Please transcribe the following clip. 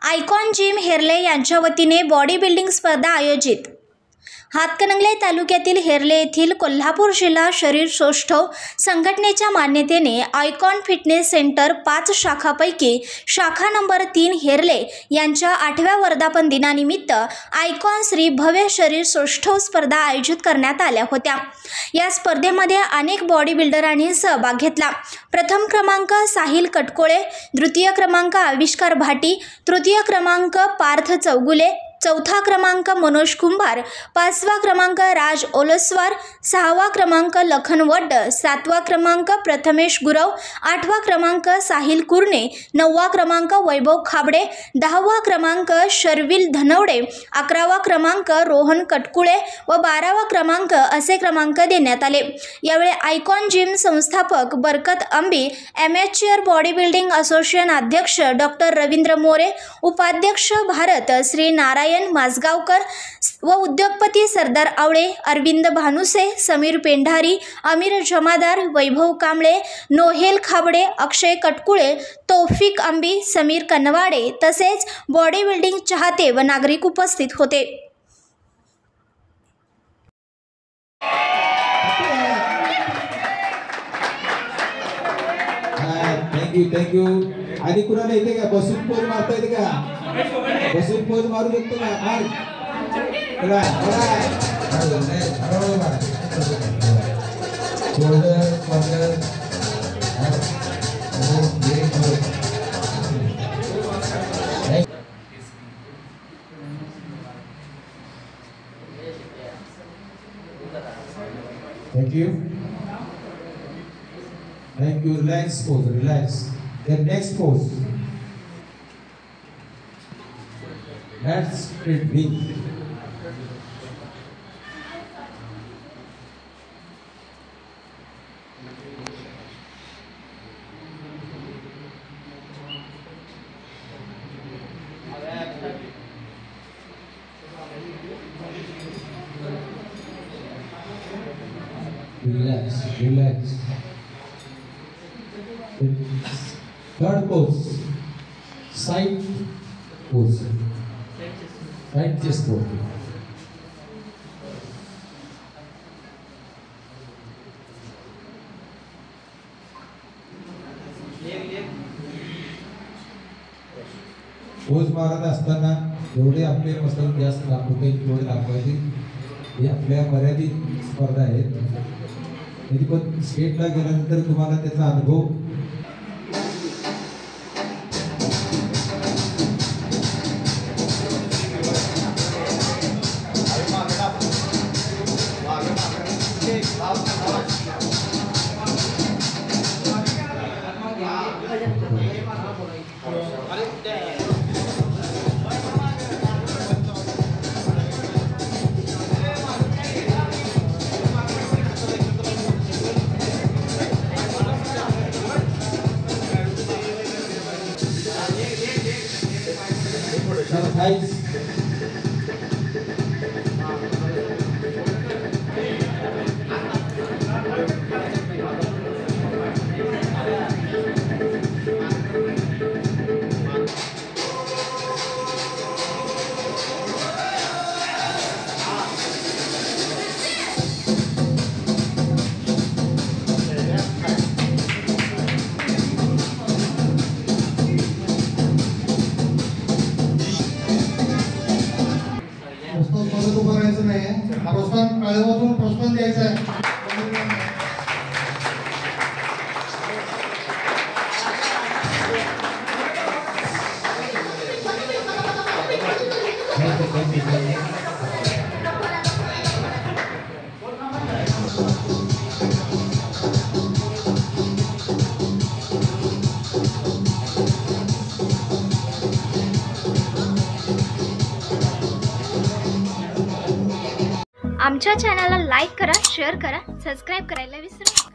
Icon gym हेरले यांच्या वतीने body building स्पर्धा आयोजित। हातकणंगले तालुक्यातील हेरले येथील कोल्हापूर जिल्हा शरीर सौष्ठव संघटनेच्या मान्यतेने आयकॉन फिटनेस सेंटर 5 शाखापैकी शाखा नंबर 3 हेरले यांच्या 8व्या वर्धापन दिनानिमित्त आयकॉन श्री भव्य शरीर सौष्ठव स्पर्धा आयोजित करण्यात आल्या होत्या। या स्पर्धेमध्ये अनेक बॉडी बिल्डरांनी सहभाग घेतला। प्रथम क्रमांक साहिल कटकोळे, द्वितीय क्रमांक आविष्कार भाटी, तृतीय क्रमांक पार्थ चौगुले, चौथा क्रमांक मनोज कुंभार, 5वा क्रमांक राज ओलसवार, 6वा क्रमांक लखन वड्ड, 7वा क्रमांक प्रथमेश गुरव, 8वा क्रमांक साहिल कुर्णे, 9वा क्रमांक वैभव खाबडे, 10वा क्रमांक शर्विल धनवडे, 11वा क्रमांक रोहन कटकुळे व 12वा क्रमांक असे क्रमांक देण्यात आले। यावेळी आयकॉन जिम संस्थापक बरकत अंबी, ॲमेच्युअर बॉडी बिल्डिंग असोसिएशन अध्यक्ष डॉक्टर रवींद्र मोरे, उपाध्यक्ष भारत श्री नारायण माजगावकर व उद्योगपती सरदार आवळे, अरविंद भानुसे, समीर पेंढारी, अमीर जमादार, वैभव कांबळे, नोहेल खाबडे, अक्षय कटकुळे, तौफिक अंबी, समीर कनवाडे तसेच बॉडी बिल्डिंग चाहते व नागरिक उपस्थित होते। थँक्यू। आणि कुणाला येते का बसून पोज मारता येते का? बसून पोज मारू शकतो का? मार चला thank you. Relax pose, relax. The next pose. That's it. Big. Relax, relax. Third pose, side pose, side chest pose. Pose मारत असताना जेवढे आपले मसल जास्त दाखवते तेवढे दाखवायचे। हे आपल्या मर्यादित स्पर्धा आहेत, तरी पण स्टेटला गेल्यानंतर तुम्हाला त्याचा अनुभव thighs. प्रोत्साहन काळवातून प्रोत्साहन द्यायचं आहे। आमच्या चॅनलला लाईक करा, शेअर करा, सबस्क्राईब करायला विसरू नका।